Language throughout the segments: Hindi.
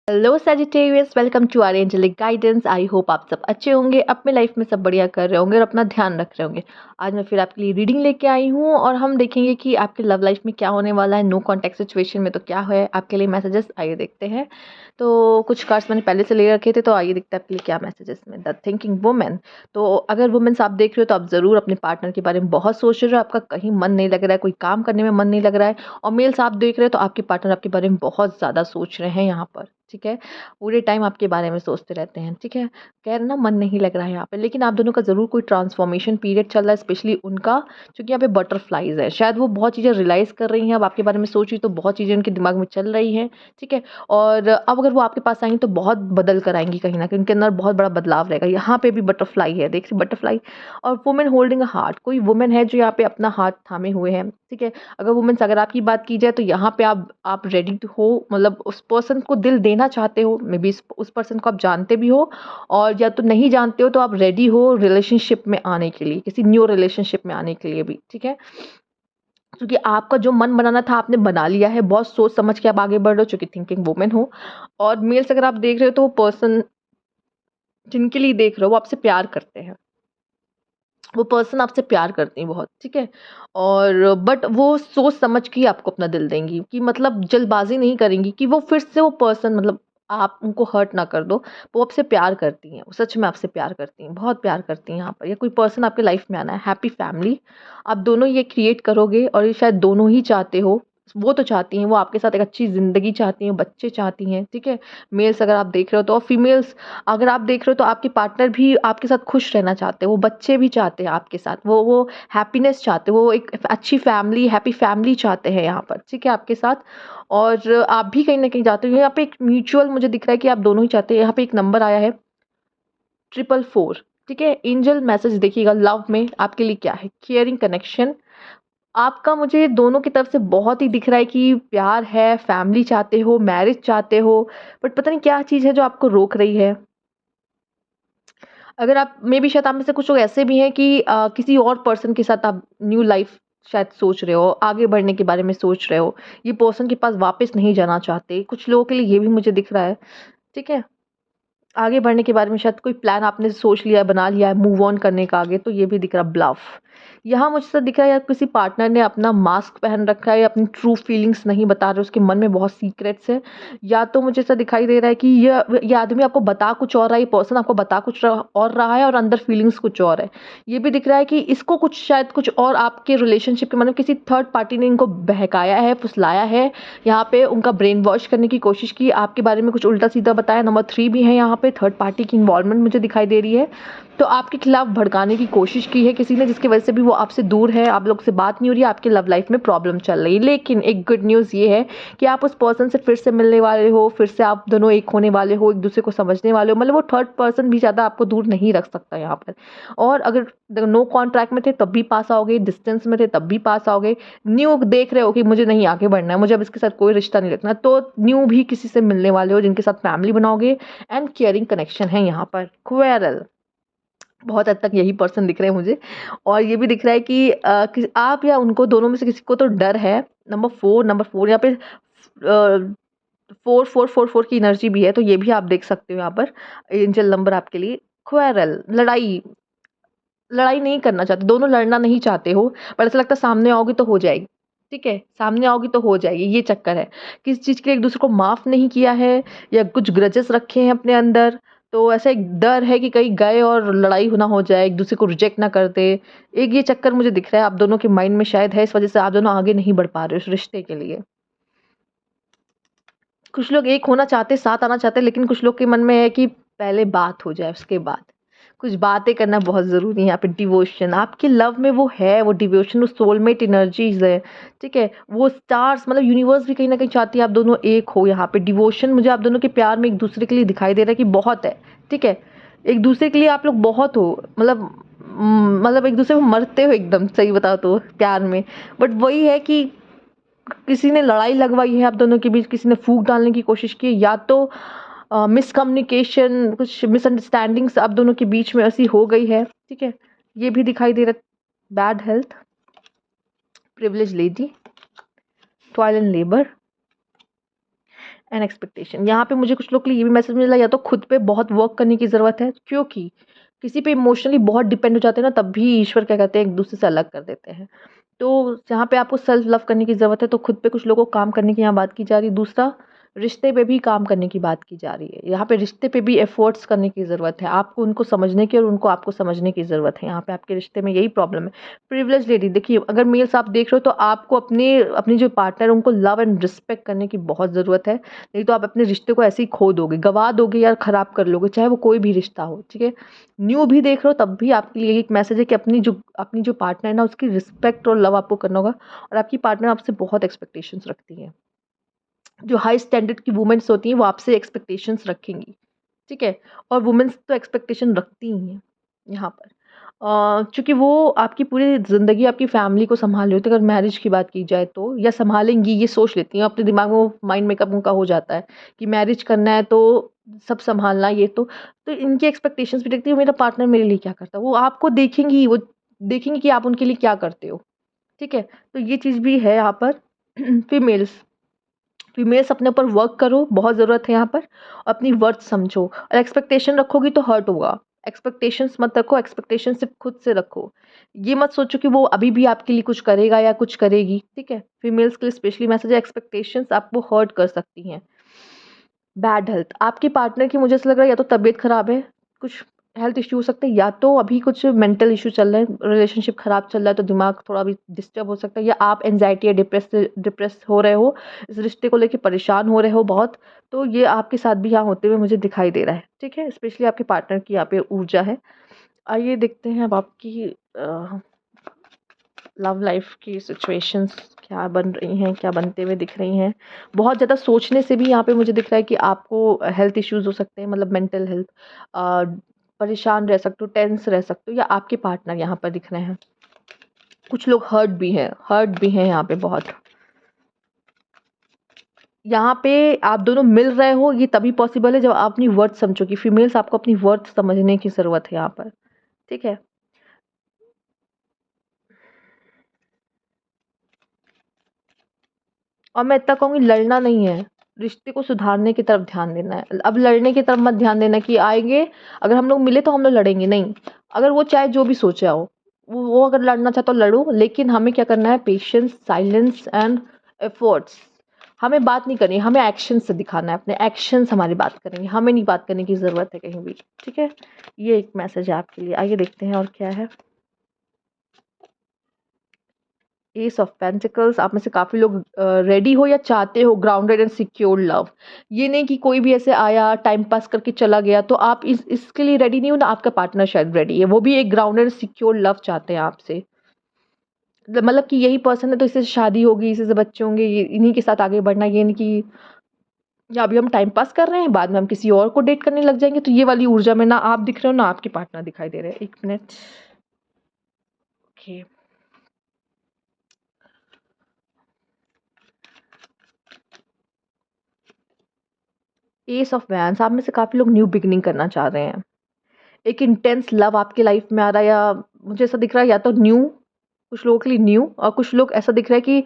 Hello Sagittarius, welcome to our angelic guidance. I hope आप सब अच्छे होंगे, अपने लाइफ में सब बढ़िया कर रहे होंगे और अपना ध्यान रख रहे होंगे। आज मैं फिर आपके लिए रीडिंग लेके आई हूँ और हम देखेंगे कि आपके लव लाइफ में क्या होने वाला है। नो कॉन्टैक्ट सिचुएशन में तो क्या है आपके लिए मैसेजेस, आइए देखते हैं। तो कुछ कार्ड्स मैंने पहले से ले रखे थे, तो आइए देखते हैं आपके लिए क्या मैसेजेस में। The thinking women. तो अगर वुमेन्स आप देख रहे हो तो आप ज़रूर अपने पार्टनर के बारे में बहुत सोच रहे हो, आपका कहीं मन नहीं लग रहा है, कोई काम करने में मन नहीं लग रहा है। और मेल्स आप देख रहे हो तो आपके पार्टनर आपके बारे में बहुत ज़्यादा सोच रहे हैं यहाँ पर, ठीक है। पूरे टाइम आपके बारे में सोचते रहते हैं, ठीक है। कह रहे ना मन नहीं लग रहा है यहाँ पे, लेकिन आप दोनों का ज़रूर कोई ट्रांसफॉर्मेशन पीरियड चल रहा है, स्पेशली उनका, क्योंकि यहाँ पे बटरफ्लाइज है। शायद वो बहुत चीज़ें रियलाइज़ कर रही हैं, अब आपके बारे में सोच रही तो बहुत चीज़ें उनके दिमाग में चल रही हैं, ठीक है। और अब अगर वो आपके पास आएंगी तो बहुत बदल कर आएंगी, कहीं ना कहीं उनके अंदर बहुत बड़ा बदलाव रहेगा। यहाँ पे भी बटरफ्लाई है, देख रही बटरफ्लाई। और वुमेन होल्डिंग अ हार्ट, कोई वुमेन है जो यहाँ पे अपना हाथ थामे हुए हैं, ठीक है। अगर वुमेन्स, अगर आपकी बात की जाए तो यहाँ पे आप रेडी टू हो, मतलब उस पर्सन को दिल देना चाहते हो, मे बी उस पर्सन को आप जानते भी हो, और या तो नहीं जानते हो तो आप रेडी हो रिलेशनशिप में आने के लिए, किसी न्यू रिलेशनशिप में आने के लिए भी, ठीक है। क्योंकि आपका जो मन बनाना था आपने बना लिया है, बहुत सोच समझ के आप आगे बढ़ रहे हो, चूंकि थिंकिंग वुमेन हो। और मेल्स अगर आप देख रहे हो तो वो पर्सन जिनके लिए देख रहे हो वो आपसे प्यार करते हैं, वो पर्सन आपसे प्यार करती हैं बहुत, ठीक है। और बट वो सोच समझ के ही आपको अपना दिल देंगी, कि मतलब जल्दबाजी नहीं करेंगी कि वो फिर से वो पर्सन, मतलब आप उनको हर्ट ना कर दो। वो आपसे प्यार करती हैं, वो सच में आपसे प्यार करती हैं, बहुत प्यार करती हैं यहाँ पर। या कोई पर्सन आपके लाइफ में आना है, हैप्पी फैमिली आप दोनों ये क्रिएट करोगे, और ये शायद दोनों ही चाहते हो। वो तो चाहती हैं, वो आपके साथ एक अच्छी ज़िंदगी चाहती हैं, बच्चे चाहती हैं, ठीक है। मेल्स अगर आप देख रहे हो तो, और फीमेल्स अगर आप देख रहे हो तो आपके पार्टनर भी आपके साथ खुश रहना चाहते हैं, वो बच्चे भी चाहते हैं आपके साथ, वो हैप्पीनेस चाहते हैं, वो एक अच्छी फैमिली, हैप्पी फैमिली चाहते हैं यहाँ पर, ठीक है, आपके साथ। और आप भी कहीं ना कहीं चाहते हो। यहाँ पे एक म्यूचुअल मुझे दिख रहा है कि आप दोनों ही चाहते हैं। यहाँ पे एक नंबर आया है 444, ठीक है। एंजल मैसेज देखिएगा, लव में आपके लिए क्या है। केयरिंग कनेक्शन आपका मुझे दोनों की तरफ से बहुत ही दिख रहा है, कि प्यार है, फैमिली चाहते हो, मैरिज चाहते हो, बट पता नहीं क्या चीज़ है जो आपको रोक रही है। अगर आप मे बी, शायद आप में से कुछ लोग ऐसे भी हैं कि किसी और पर्सन के साथ आप न्यू लाइफ शायद सोच रहे हो, आगे बढ़ने के बारे में सोच रहे हो। ये पर्सन के पास वापस नहीं जाना चाहते, कुछ लोगों के लिए ये भी मुझे दिख रहा है, ठीक है। आगे बढ़ने के बारे में शायद कोई प्लान आपने सोच लिया है, बना लिया है, मूव ऑन करने का आगे, तो ये भी दिख रहा ब्लफ। यहाँ मुझे तो दिख रहा है या किसी पार्टनर ने अपना मास्क पहन रखा है, या अपनी ट्रू फीलिंग्स नहीं बता रहे, उसके मन में बहुत सीक्रेट्स है। या तो मुझे ऐसा दिखाई दे रहा है कि ये आदमी आपको बता कुछ और रहा है, ये पर्सन आपको बता कुछ और रहा है, और अंदर फीलिंग्स कुछ और है। ये भी दिख रहा है कि इसको कुछ, शायद कुछ और आपके रिलेशनशिप के, मतलब किसी थर्ड पार्टी ने इनको बहकाया है, फुसलाया है, यहाँ पे उनका ब्रेन वॉश करने की कोशिश की, आपके बारे में कुछ उल्टा सीधा बताया। नंबर 3 भी है यहाँ पे, थर्ड पार्टी की इन्वॉल्वमेंट मुझे दिखाई दे रही है। तो आपके खिलाफ भड़काने की कोशिश की है किसी ने, जिसकी वजह से भी वो आपसे दूर है, आप लोग से बात नहीं हो रही है, आपके लव लाइफ में प्रॉब्लम चल रही है। लेकिन एक गुड न्यूज़ ये है कि आप उस पर्सन से फिर से मिलने वाले हो, फिर से आप दोनों एक होने वाले हो, एक दूसरे को समझने वाले हो। मतलब वो थर्ड पर्सन भी ज़्यादा आपको दूर नहीं रख सकता यहाँ पर। और अगर नो कॉन्ट्रैक्ट में थे तब भी पास आओगे, डिस्टेंस में थे तब भी पास आओगे, न्यू देख रहे हो कि मुझे नहीं आगे बढ़ना है, मुझे अब इसके साथ कोई रिश्ता नहीं रखना, तो न्यू भी किसी से मिलने वाले हो, जिनके साथ फैमिली बनाओगे। एंड केयरिंग कनेक्शन है यहाँ पर। क्वेरल, बहुत हद तक यही पर्सन दिख रहे हैं मुझे। और ये भी दिख रहा है कि आप या उनको दोनों में से किसी को तो डर है। नंबर 4 यहाँ पे 4444 की एनर्जी भी है, तो ये भी आप देख सकते हो यहाँ पर। एंजल नंबर आपके लिए। क्वेरल, लड़ाई, लड़ाई नहीं करना चाहते, दोनों लड़ना नहीं चाहते हो, पर ऐसा लगता है सामने आओगे तो हो जाएगी, ठीक है, सामने आओगी तो हो जाएगी, ये चक्कर है। किस चीज़ के लिए एक दूसरे को माफ़ नहीं किया है, या कुछ ग्रजेस रखे हैं अपने अंदर, तो ऐसा एक डर है कि कहीं गए और लड़ाई ना हो जाए, एक दूसरे को रिजेक्ट ना कर दे। एक ये चक्कर मुझे दिख रहा है आप दोनों के माइंड में शायद है, इस वजह से आप दोनों आगे नहीं बढ़ पा रहे हो उस रिश्ते के लिए। कुछ लोग एक होना चाहते, साथ आना चाहते हैं, लेकिन कुछ लोग के मन में है कि पहले बात हो जाए, उसके बाद कुछ बातें करना बहुत ज़रूरी है। यहाँ पे डिवोशन आपके लव में वो है, वो डिवोशन, वो सोलमेट एनर्जीज है, ठीक है। वो स्टार्स, मतलब यूनिवर्स भी कहीं ना कहीं चाहती है आप दोनों एक हो। यहाँ पे डिवोशन मुझे आप दोनों के प्यार में एक दूसरे के लिए दिखाई दे रहा है कि बहुत है, ठीक है। एक दूसरे के लिए आप लोग बहुत हो, मतलब एक दूसरे को मरते हो एकदम, सही बताओ तो प्यार में। बट वही है कि किसी ने लड़ाई लगवाई है आप दोनों के बीच, किसी ने फूट डालने की कोशिश की, या तो मिसकम्युनिकेशन, कुछ मिसअंडरस्टैंडिंग्स आप दोनों के बीच में ऐसी हो गई है, ठीक है। ये भी दिखाई दे रहा। Bad health, privilege lady, toil and labour, and expectation. यहाँ पे मुझे कुछ लोग के लिए ये भी मैसेज मिला, या तो खुद पे बहुत वर्क करने की ज़रूरत है, क्योंकि किसी पे इमोशनली बहुत डिपेंड हो जाते हैं ना, तब भी ईश्वर क्या कहते हैं, एक दूसरे से अलग कर देते हैं। तो जहाँ पे आपको सेल्फ लव करने की ज़रूरत है, तो खुद पे कुछ लोगों को काम करने की यहाँ बात की जा रही है। दूसरा, रिश्ते पे भी काम करने की बात की जा रही है। यहाँ पे रिश्ते पे भी एफर्ट्स करने की ज़रूरत है, आपको उनको समझने की और उनको आपको समझने की ज़रूरत है। यहाँ पे आपके रिश्ते में यही प्रॉब्लम है। प्रिविलेज लेडी, देखिए अगर मेल्स आप देख रहे हो तो आपको अपने अपनी जो पार्टनर है उनको लव एंड रिस्पेक्ट करने की बहुत ज़रूरत है। नहीं तो आप अपने रिश्ते को ऐसे ही खो दोगे, गवा दोगे या ख़राब कर लोगे, चाहे वो कोई भी रिश्ता हो, ठीक है। न्यू भी देख रहे हो तब भी आपके लिए एक मैसेज है कि अपनी जो पार्टनर है ना, उसकी रिस्पेक्ट और लव आपको करना होगा। और आपकी पार्टनर आपसे बहुत एक्सपेक्टेशंस रखती है। जो हाई स्टैंडर्ड की वुमेन्स होती हैं वो आपसे एक्सपेक्टेशंस रखेंगी, ठीक है। और वुमेन्स तो एक्सपेक्टेशन रखती ही हैं यहाँ पर, चूँकि वो आपकी पूरी ज़िंदगी आपकी फैमिली को सँभाल रही होती है। अगर मैरिज की बात की जाए तो, या सँभालेंगी ये सोच लेती हैं, अपने दिमाग में वो माइंड मेकअप उनका हो जाता है कि मैरिज करना है तो सब सँभालना, ये तो इनकी एक्सपेक्टेशंस भी रखती है मेरा पार्टनर मेरे लिए क्या करता है। वो आपको देखेंगी, वो देखेंगी कि आप उनके लिए क्या करते हो, ठीक है। तो ये चीज़ भी है यहाँ पर। फीमेल्स फीमेल्स अपने ऊपर वर्क करो, बहुत ज़रूरत है यहाँ पर। अपनी वर्थ समझो, और एक्सपेक्टेशन रखोगी तो हर्ट होगा। एक्सपेक्टेशंस मत रखो, एक्सपेक्टेशन सिर्फ खुद से रखो। ये मत सोचो कि वो अभी भी आपके लिए कुछ करेगा या कुछ करेगी, ठीक है। फीमेल्स के लिए स्पेशली मैसेज है, एक्सपेक्टेशंस आपको हर्ट कर सकती हैं। बैड हेल्थ, आपके पार्टनर की मुझे ऐसा लग रहा है या तो तबीयत ख़राब है, कुछ हेल्थ इश्यू हो सकते हैं, या तो अभी कुछ मेंटल इश्यू चल रहे हैं, रिलेशनशिप ख़राब चल रहा है तो दिमाग थोड़ा भी डिस्टर्ब हो सकता है, या आप एंजाइटी या डिप्रेस हो रहे हो, इस रिश्ते को लेके परेशान हो रहे हो बहुत। तो ये आपके साथ भी यहाँ होते हुए मुझे दिखाई दे रहा है, ठीक है। स्पेशली आपके पार्टनर की यहाँ पे ऊर्जा है। आइए देखते हैं अब आपकी लव लाइफ की सिचुएशंस क्या बन रही हैं, क्या बनते हुए दिख रही हैं। बहुत ज़्यादा सोचने से भी यहाँ पे मुझे दिख रहा है कि आपको हेल्थ इश्यूज़ हो सकते हैं, मतलब मेंटल हेल्थ, परेशान रह सकते हो, टेंस रह सकते हो, या आपके पार्टनर यहाँ पर दिख रहे हैं। कुछ लोग हर्ट भी हैं यहाँ पे बहुत। यहाँ पे आप दोनों मिल रहे हो, ये तभी पॉसिबल है जब आप अपनी वर्थ समझोगी। फीमेल्स, आपको अपनी वर्थ समझने की ज़रूरत है यहाँ पर, ठीक है। और मैं इतना कहूँगी, लड़ना नहीं है, रिश्ते को सुधारने की तरफ ध्यान देना है। अब लड़ने की तरफ मत ध्यान देना कि आएँगे, अगर हम लोग मिले तो हम लोग लड़ेंगे, नहीं। अगर वो चाहे जो भी सोचा हो, वो अगर लड़ना चाहता हो लड़ो, लेकिन हमें क्या करना है, पेशेंस, साइलेंस एंड एफर्ट्स। हमें बात नहीं करनी, हमें एक्शन से दिखाना है, अपने एक्शंस हमारी बात करेंगे, हमें नहीं बात करने की ज़रूरत है कहीं भी, ठीक है। ये एक मैसेज है आपके लिए। आइए देखते हैं और क्या है। एस ऑफ पेंटिकल्स, आप में से काफ़ी लोग रेडी हो या चाहते हो ग्राउंडेड एंड सिक्योर लव। ये नहीं कि कोई भी ऐसे आया टाइम पास करके चला गया, तो आप इसके लिए रेडी नहीं हो ना, आपका पार्टनर शायद रेडी है, वो भी एक ग्राउंडेड सिक्योर लव चाहते हैं आपसे। मतलब कि यही पर्सन है तो इससे शादी होगी, इसी से बच्चे होंगे, ये इन्हीं के साथ आगे बढ़ना, ये नहीं कि या अभी हम टाइम पास कर रहे हैं, बाद में हम किसी और को डेट करने लग जाएंगे। तो ये वाली ऊर्जा में ना आप दिख रहे हो ना आपके पार्टनर दिखाई दे रहे हैं। एक minute, okay. S of wands, आप में से काफ़ी लोग न्यू बिगिनिंग करना चाह रहे हैं। एक इंटेंस लव आपकी लाइफ में आ रहा है, या मुझे ऐसा दिख रहा है या तो न्यू, कुछ लोगों के लिए न्यू, और कुछ लोग ऐसा दिख रहा है कि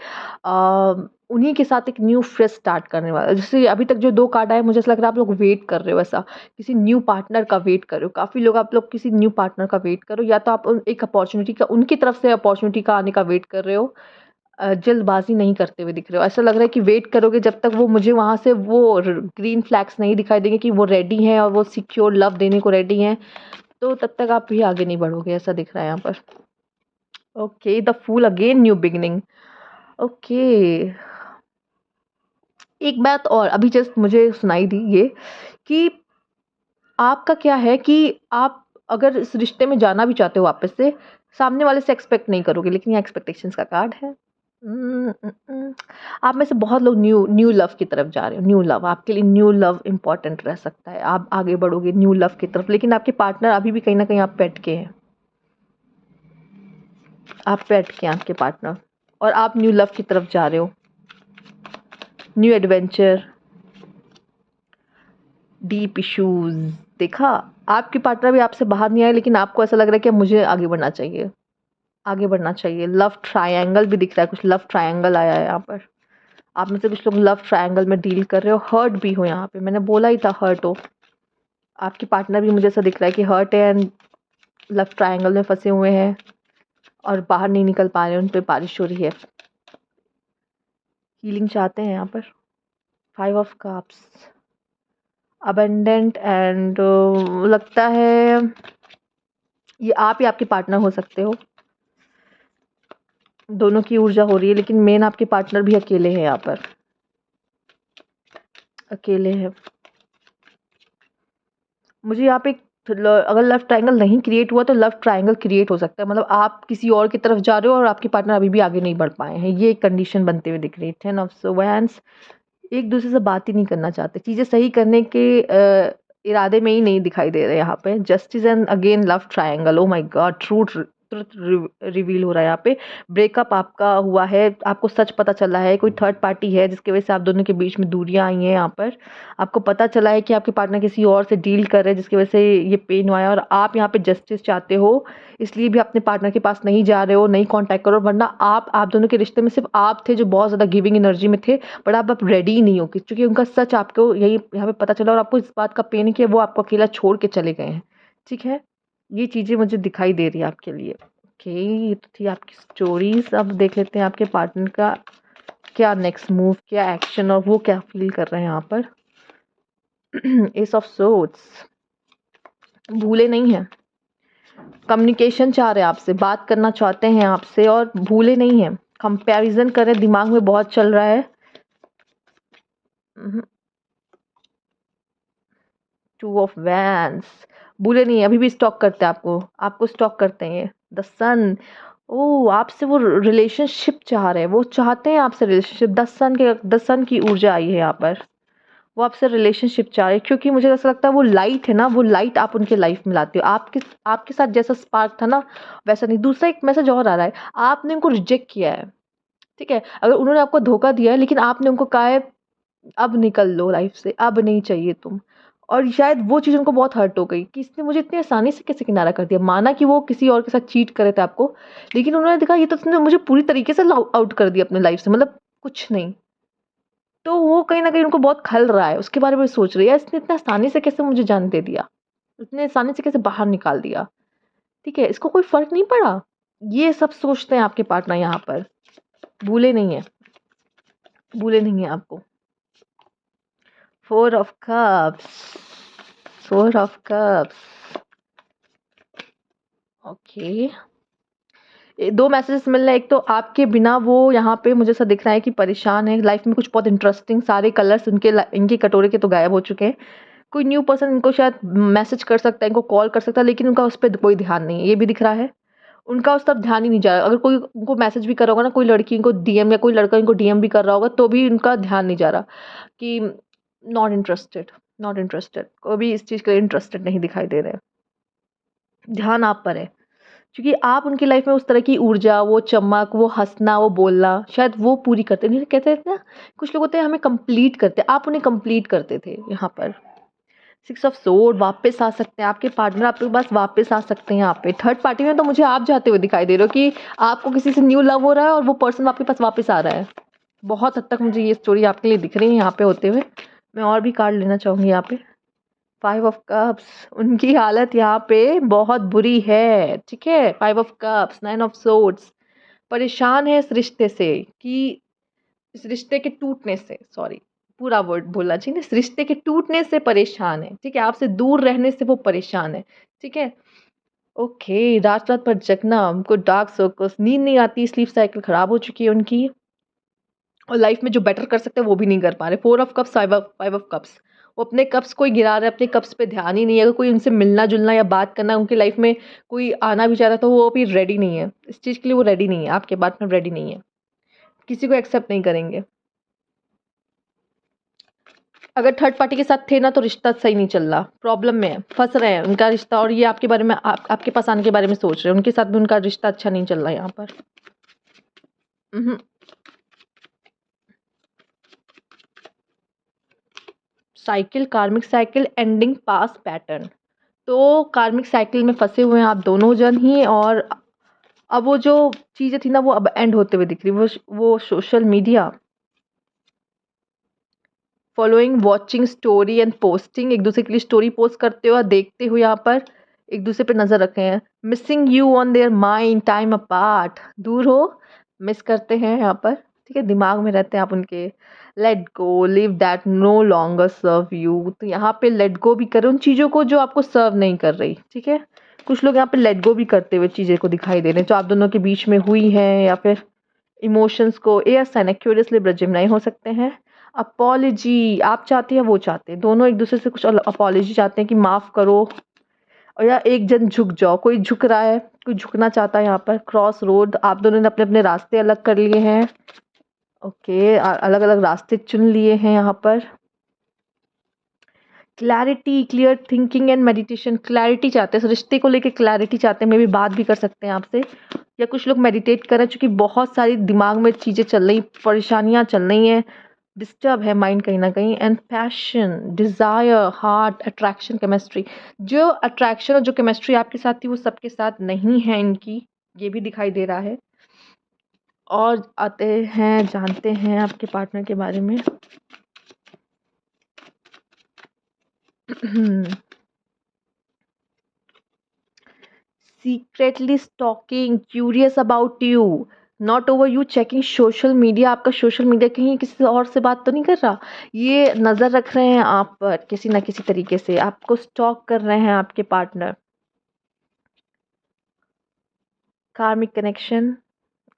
उन्हीं के साथ एक न्यू फ्रेश स्टार्ट करने वाला है। जैसे अभी तक जो 2 कार्ड आए, मुझे ऐसा लग रहा है आप लोग वेट कर रहे हो, ऐसा किसी न्यू पार्टनर का वेट कर रहे हो। काफ़ी लोग, आप लोग किसी न्यू पार्टनर का वेट करो, या तो आप एक अपॉर्चुनिटी का, उनकी तरफ से अपॉर्चुनिटी का आने का वेट कर रहे हो। जल्दबाजी नहीं करते हुए दिख रहे हो। ऐसा लग रहा है कि वेट करोगे जब तक वो मुझे वहाँ से वो ग्रीन फ्लैग्स नहीं दिखाई देंगे कि वो रेडी हैं और वो सिक्योर लव देने को रेडी हैं, तो तब तक आप भी आगे नहीं बढ़ोगे, ऐसा दिख रहा है यहाँ पर। Okay, the fool again, new beginning. Okay, एक बात और अभी जस्ट मुझे सुनाई दी, ये कि आपका क्या है कि आप अगर इस रिश्ते में जाना भी चाहते हो वापस से, सामने वाले से एक्सपेक्ट नहीं करोगे, लेकिन ये एक्सपेक्टेशंस का कार्ड है। आप में से बहुत लोग न्यू न्यू लव की तरफ जा रहे हो। न्यू लव, आपके लिए न्यू लव इम्पॉर्टेंट रह सकता है, आप आगे बढ़ोगे न्यू लव की तरफ, लेकिन आपके पार्टनर अभी भी कहीं ना कहीं आप पे अटके हैं, आप पे अटके हैं आपके पार्टनर, और आप न्यू लव की तरफ जा रहे हो। न्यू एडवेंचर, डीप इश्यूज, देखा, आपके पार्टनर भी आपसे बाहर नहीं आए, लेकिन आपको ऐसा लग रहा है कि अब मुझे आगे बढ़ना चाहिए, आगे बढ़ना चाहिए। लव ट्रायंगल भी दिख रहा है, कुछ लव ट्रायंगल आया है यहाँ पर। आप में से कुछ लोग लव ट्रायंगल में डील कर रहे हो, हर्ट भी हो यहाँ पे, मैंने बोला ही था हर्ट हो। आपके पार्टनर भी मुझे ऐसा दिख रहा है कि हर्ट है एंड लव ट्रायंगल में फंसे हुए हैं और बाहर नहीं निकल पा रहे हैं, उन पे बारिश हो रही है। हीलिंग चाहते हैं यहाँ पर। 5 ऑफ कप्स, अबंडेंट एंड लगता है ये आप ही आपके पार्टनर हो सकते हो। दोनों की ऊर्जा हो रही है, लेकिन मेन आपके पार्टनर भी अकेले हैं यहाँ पर, अकेले हैं। मुझे यहाँ पे अगर लव ट्रायंगल नहीं क्रिएट हुआ तो लव ट्रायंगल क्रिएट हो सकता है, मतलब आप किसी और की तरफ जा रहे हो और आपके पार्टनर अभी भी आगे नहीं बढ़ पाए हैं, ये एक कंडीशन बनते हुए दिख रही है। 10 ऑफ वैंड्स, एक दूसरे से बात ही नहीं करना चाहते, चीज़ें सही करने के इरादे में ही नहीं दिखाई दे रहे यहाँ पे। Justice and again love triangle, oh my God, truth reveal हो रहा है यहाँ पे। ब्रेकअप आपका हुआ है, आपको सच पता चला है, कोई थर्ड पार्टी है जिसकी वजह से आप दोनों के बीच में दूरियां आई हैं यहाँ पर। आपको पता चला है कि आपके पार्टनर किसी और से डील कर रहे हैं जिसकी वजह से ये पेन हुआ है, और आप यहाँ पे जस्टिस चाहते हो, इसलिए भी अपने पार्टनर के पास नहीं जा रहे हो, नहीं कांटेक्ट करो, वरना आप दोनों के रिश्ते में सिर्फ आप थे जो बहुत ज़्यादा गिविंग एनर्जी में थे, बट आप अब रेडी ही नहीं हो, क्योंकि उनका सच आपको यही यहाँ पे पता चला और आपको इस बात का पेन है कि वो आपको अकेला छोड़ के चले गए हैं। ठीक है, ये चीज़ें मुझे दिखाई दे रही है आपके लिए। ओके, ये तो थी आपकी स्टोरीज। अब देख लेते हैं आपके पार्टनर का क्या नेक्स्ट मूव, क्या एक्शन, और वो क्या फील कर रहे हैं यहाँ पर। एस ऑफ सोर्ड्स, भूले नहीं हैं, कम्युनिकेशन चाह रहे हैं आपसे, बात करना चाहते हैं आपसे और भूले नहीं हैं। कंपैरिजन कर रहे हैं, दिमाग में बहुत चल रहा है। 2 ऑफ वैंड्स, भूले नहीं है, अभी भी स्टॉक करते हैं आपको स्टॉक करते हैं ये। द सन, ओ आपसे वो रिलेशनशिप चाह रहे हैं, वो चाहते हैं आपसे रिलेशनशिप। द सन की ऊर्जा आई है यहाँ पर, वो आपसे रिलेशनशिप चाह रहे हैं, क्योंकि मुझे ऐसा लगता है वो लाइट है ना, वो लाइट आप उनके लाइफ में लाते हो। आपके साथ जैसा स्पार्क था ना वैसा नहीं। दूसरा एक मैसेज और आ रहा है, आपने उनको रिजेक्ट किया है। ठीक है, अगर उन्होंने आपको धोखा दिया है लेकिन आपने उनको कहा है अब निकल लो लाइफ से, अब नहीं चाहिए तुम। और शायद वो चीज़ उनको बहुत हर्ट हो गई कि इसने मुझे इतनी आसानी से कैसे किनारा कर दिया। माना कि वो किसी और के साथ चीट करे थे आपको, लेकिन उन्होंने देखा ये तो उसने मुझे पूरी तरीके से आउट कर दिया अपने लाइफ से, मतलब कुछ नहीं। तो वो कहीं न कहीं उनको बहुत खल रहा है, उसके बारे में सोच रही है, इसने इतना आसानी से कैसे मुझे जाने दे दिया? इतने आसानी से कैसे बाहर निकाल दिया? ठीक है, इसको कोई फ़र्क नहीं पड़ा। ये सब सोचते हैं आपके पार्टनर यहाँ पर। भूले नहीं हैं, भूले नहीं हैं आपको। 4 of cups, 4 of cups, okay. 2 messages मिल रहे हैं, एक तो आपके बिना वो यहाँ पे मुझे ऐसा दिख रहा है कि परेशान है, लाइफ में कुछ बहुत इंटरेस्टिंग, सारे कलर्स इनके कटोरे के तो गायब हो चुके हैं। कोई न्यू पर्सन इनको शायद मैसेज कर सकता है, इनको कॉल कर सकता है, लेकिन उनका उस पे कोई ध्यान नहीं है, ये भी दिख रहा है। उनका उस तरफ ध्यान ही नहीं जा रहा। अगर कोई उनको मैसेज भी कर रहा होगा ना, कोई लड़की इनको डीएम या कोई लड़का इनको डीएम भी कर रहा होगा, तो भी उनका ध्यान नहीं जा रहा कि नॉट इंटरेस्टेड, नॉट इंटरेस्टेड, कोई भी इस चीज़ के लिए इंटरेस्टेड नहीं दिखाई दे रहे। ध्यान आप पर है, क्योंकि आप उनकी लाइफ में उस तरह की ऊर्जा, वो चमक, वो हँसना, वो बोलना, शायद वो पूरी करते नहीं कहते थे ना, कुछ लोग होते हैं हमें कंप्लीट करते, आप उन्हें कंप्लीट करते थे यहाँ पर। 6 ऑफ सोर्ड, वापस आ सकते हैं आपके पार्टनर, आपके पास वापस आ सकते हैं यहाँ पे। थर्ड पार्टी में तो मुझे आप जाते हुए दिखाई दे रहे हो कि आपको किसी से न्यू लव हो रहा है और वो पर्सन आपके पास वापस आ रहा है। बहुत हद तक मुझे ये स्टोरी आपके लिए दिख रही है यहाँ पे होते हुए। मैं और भी कार्ड लेना चाहूँगी यहाँ पे। 5 ऑफ कप्स, उनकी हालत यहाँ पे बहुत बुरी है। ठीक है, 5 ऑफ कप्स, 9 ऑफ सोर्ड्स, परेशान है इस रिश्ते से, कि इस रिश्ते के टूटने से, सॉरी पूरा वर्ड बोलना चाहिए, इस रिश्ते के टूटने से परेशान है। ठीक है, आपसे दूर रहने से वो परेशान है। ठीक है, ओके। रात रात भर जगना, उनको डार्क सर्कल्स, नींद नहीं आती, स्लीप साइकिल खराब हो चुकी है उनकी, और लाइफ में जो बेटर कर सकते हैं वो भी नहीं कर पा रहे। 4 ऑफ कप्स, 5 ऑफ कप्स, वो अपने कप्स को ही गिरा रहे हैं, अपने कप्स पे ध्यान ही नहीं है। अगर कोई उनसे मिलना जुलना या बात करना उनकी लाइफ में कोई आना भी चाह रहा है तो वो अभी रेडी नहीं है, इस चीज़ के लिए वो रेडी नहीं है, आपके पार्टनर रेडी नहीं है, किसी को एक्सेप्ट नहीं करेंगे। अगर थर्ड पार्टी के साथ थे ना तो रिश्ता सही नहीं चल रहा, प्रॉब्लम में है, फंस रहे हैं उनका रिश्ता, और ये आपके बारे में आपके पास आने के बारे में सोच रहे हैं, उनके साथ भी उनका रिश्ता अच्छा नहीं चल रहा यहाँ पर। साइकिल, कार्मिक साइकिल एंडिंग पास पैटर्न, तो कार्मिक साइकिल में फंसे हुए हैं आप दोनों जन ही, और अब वो जो चीज़ें थी ना वो अब एंड होते हुए दिख रही। वो social media, following watching story and posting, एक दूसरे के लिए स्टोरी पोस्ट करते हो या देखते हो यहाँ पर, एक दूसरे पे नज़र रखे हैं। Missing you on their mind time apart, दूर हो, मिस करते हैं यहाँ पर, ठीक है, दिमाग में रहते हैं आप उनके। Let go leave that no longer serve you, तो यहाँ पे लेट गो भी करें उन चीज़ों को जो आपको सर्व नहीं कर रही, ठीक है। कुछ लोग यहाँ पे लेट गो भी करते हुए चीज़ें को दिखाई दे रहे हैं जो आप दोनों के बीच में हुई हैं, या फिर इमोशंस को एयर साइन एक्यूरियसली ब्रजिमनाई हो सकते हैं। अपॉलॉजी आप चाहते हैं वो चाहते हैं, दोनों एक दूसरे से कुछ अपॉलॉजी चाहते हैं कि माफ़ करो, और या एक जन झुक जाओ, कोई झुक रहा है, कोई झुकना चाहता है यहाँ पर। क्रॉस रोड आप दोनों ने अपने अपने रास्ते अलग कर लिए हैं, ओके, अलग अलग रास्ते चुन लिए हैं यहाँ पर। Clarity clear thinking and meditation, clarity चाहते हैं, इस रिश्ते को लेके क्लैरिटी चाहते हैं, मे भी बात भी कर सकते हैं आपसे, या कुछ लोग मेडिटेट कर रहे हैं, चूँकि बहुत सारी दिमाग में चीज़ें चल रही, परेशानियाँ चल रही हैं, डिस्टर्ब है माइंड कहीं ना कहीं। And passion desire heart attraction chemistry, जो अट्रैक्शन और जो केमिस्ट्री आपके साथ थी वो सबके साथ नहीं है इनकी, ये भी दिखाई दे रहा है। और आते हैं जानते हैं आपके पार्टनर के बारे में। Secretly stalking curious about you, not over you checking social media, आपका सोशल मीडिया कहीं किसी और से बात तो नहीं कर रहा, ये नज़र रख रहे हैं आप पर किसी ना किसी तरीके से, आपको स्टॉक कर रहे हैं आपके पार्टनर। कार्मिक कनेक्शन,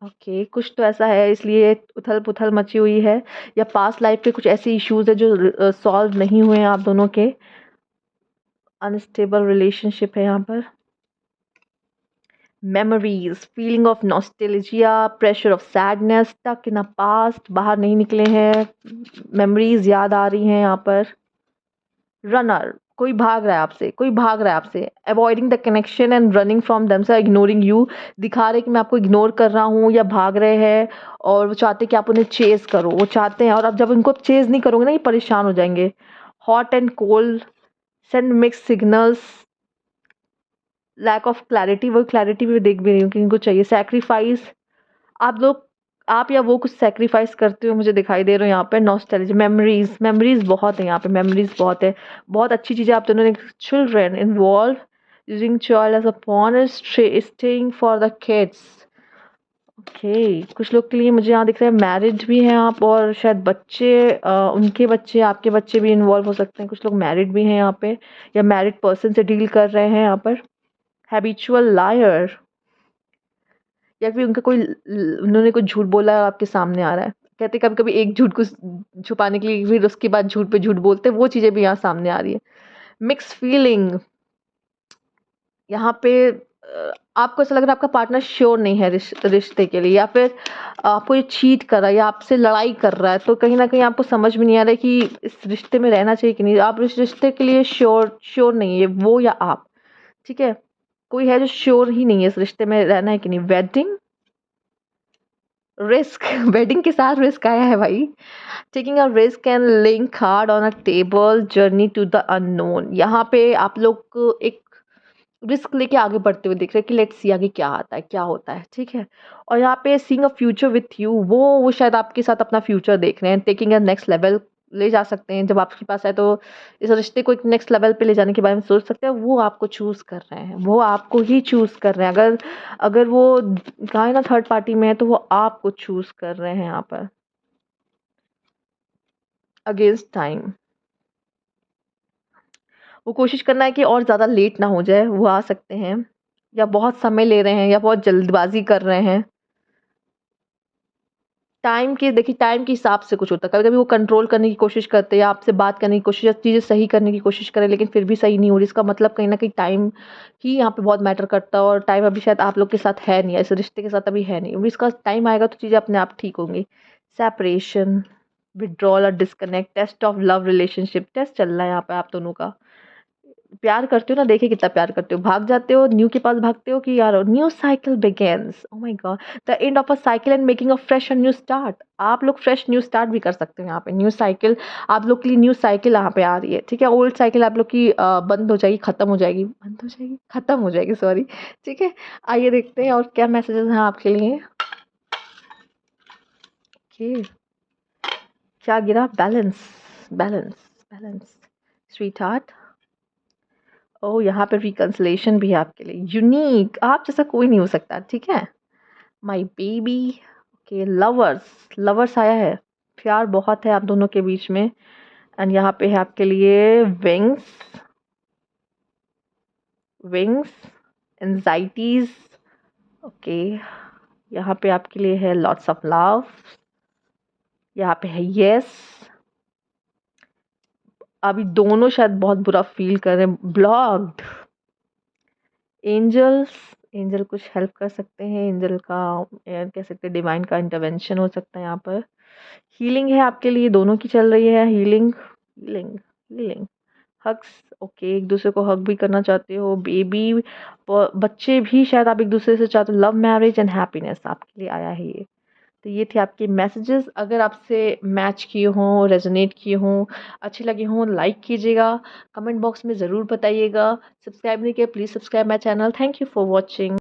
ओके, कुछ तो ऐसा है इसलिए उथल पुथल मची हुई है, या पास्ट लाइफ के कुछ ऐसे इश्यूज है जो सॉल्व नहीं हुए हैं आप दोनों के। अनस्टेबल रिलेशनशिप है यहाँ पर। Memories feeling of nostalgia pressure of sadness stuck in a past, बाहर नहीं निकले हैं, मेमोरीज याद आ रही हैं यहाँ पर। रनर कोई भाग रहा है आपसे, कोई भाग रहा है आपसे। Avoiding the connection and running from them से इग्नोरिंग यू, दिखा रहे कि मैं आपको इग्नोर कर रहा हूँ, या भाग रहे हैं, और वो चाहते कि आप उन्हें चेज करो, वो चाहते हैं, और अब जब उनको चेज नहीं करोगे ना ये परेशान हो जाएंगे। Hot and cold send mix signals, lack of clarity, वो क्लैरिटी भी देख भी रही हूँ कि इनको चाहिए। सैक्रिफाइस आप लोग, आप या वो कुछ सैक्रिफाइस करते हुए मुझे दिखाई दे रहे हो यहाँ पे। नॉस्टैल्जिया मेमोरीज, मेमोरीज बहुत है यहाँ पे, मेमोरीज बहुत है, बहुत अच्छी चीज़ें आप दोनों ने। Children involve using child as a pawn staying for the kids, okay, कुछ लोग के लिए मुझे यहाँ दिख रहा है मैरिड भी हैं आप, और शायद बच्चे, उनके बच्चे आपके बच्चे भी इन्वॉल्व हो सकते हैं, कुछ लोग मैरिड भी हैं यहाँ पे, या मैरिड पर्सन से डील कर रहे हैं यहाँ पर। हैबिचुअल लायर, या फिर उनका कोई उन्होंने कुछ झूठ बोला है आपके सामने आ रहा है, कहते कभी कभी एक झूठ को छुपाने के लिए फिर उसके बाद झूठ पे झूठ बोलते हैं, वो चीज़ें भी यहाँ सामने आ रही है। मिक्स फीलिंग यहाँ पे, आपको ऐसा लग रहा है आपका पार्टनर श्योर नहीं है रिश्ते के लिए, या फिर आपको ये चीट कर रहा है या आपसे लड़ाई कर रहा है, तो कहीं ना कहीं आपको समझ में नहीं आ रहा है कि इस रिश्ते में रहना चाहिए कि नहीं, आप इस रिश्ते के लिए श्योर श्योर नहीं है, वो या आप, ठीक है, कोई है जो श्योर ही नहीं है इस रिश्ते में रहना है कि नहीं। वेडिंग रिस्क वेडिंग के साथ रिस्क आया है भाई। Taking a risk and laying card on a table journey to the unknown, यहाँ पे आप लोग को एक रिस्क लेके आगे बढ़ते हुए दिख रहे हैं कि लेट्स सी आगे क्या आता है क्या होता है, ठीक है। और यहाँ पे seeing a future with you, वो शायद आपके साथ अपना फ्यूचर देख रहे हैं। टेकिंग अ नेक्स्ट लेवल ले जा सकते हैं, जब आपके पास है तो इस रिश्ते को एक नेक्स्ट लेवल पे ले जाने के बारे में सोच सकते हैं। वो आपको चूज़ कर रहे हैं, वो आपको ही चूज़ कर रहे हैं, अगर अगर वो कहा है ना थर्ड पार्टी में है तो वो आपको चूज़ कर रहे हैं यहाँ पर। अगेंस्ट टाइम, वो कोशिश करना है कि और ज़्यादा लेट ना हो जाए, वो आ सकते हैं, या बहुत समय ले रहे हैं, या बहुत जल्दबाजी कर रहे हैं। टाइम के देखिए टाइम के हिसाब से कुछ होता है, कभी-कभी वो कंट्रोल करने की कोशिश करते हैं, या आपसे बात करने की कोशिश, या चीज़ें सही करने की कोशिश करें, लेकिन फिर भी सही नहीं हो रही, इसका मतलब कहीं न कहीं टाइम ही यहाँ पे बहुत मैटर करता है, और टाइम अभी शायद आप लोग के साथ है नहीं, इस रिश्ते के साथ अभी है नहीं, अभी इसका टाइम आएगा तो चीज़ें अपने आप ठीक होंगी। सेपरेशन, विथड्रॉल और disconnect, test of love relationship, test चल रहा है यहाँ पे आप दोनों का। प्यार करते हो ना, देखिए कितना प्यार करते हो, भाग जाते हो न्यू के पास, भागते हो कि यार new cycle begins, oh my God, the end of a cycle and making a fresh and new start, आप लोग फ्रेश न्यू स्टार्ट भी कर सकते हो यहाँ पे। न्यू साइकिल आप लोग के लिए, न्यू साइकिल यहाँ पे आ रही है, ठीक है। ओल्ड साइकिल आप लोग की बंद हो जाएगी, खत्म हो जाएगी, बंद हो जाएगी, खत्म हो जाएगी, सॉरी, ठीक है। आइए देखते हैं और क्या मैसेजेस हैं आपके लिए। ओके, क्या गिरा, balance, balance, balance, sweetheart. Oh! यहाँ पे रिकन्सिलिएशन भी है आपके लिए, यूनिक, आप जैसा कोई नहीं हो सकता, ठीक है? My baby, okay, lovers, lovers आया है, प्यार बहुत है आप दोनों के बीच में। एंड यहाँ पे है आपके लिए विंग्स, विंग्स, एंग्जाइटीज, ओके। यहाँ पे आपके लिए है लॉट्स ऑफ लव, यहाँ पे है यस। अभी दोनों शायद बहुत बुरा फील कर रहे हैं, ब्लॉक्ड। एंजल्स, एंजल कुछ हेल्प कर सकते हैं, एंजल का कह सकते हैं डिवाइन का इंटरवेंशन हो सकता है यहाँ पर। हीलिंग है आपके लिए, दोनों की चल रही है healing, healing, healing. Hugs, okay, एक दूसरे को हग भी करना चाहते हो, बेबी, बच्चे भी शायद आप एक दूसरे से चाहते हो, लव मैरिज एंड हैप्पीनेस आपके लिए आया है ये। तो ये थे आपके मैसेजेस, अगर आपसे मैच किए हों, रेजोनेट किए हों, अच्छे लगे हों, लाइक कीजिएगा, कमेंट बॉक्स में ज़रूर बताइएगा। सब्सक्राइब नहीं किया, please subscribe my channel. Thank you for watching.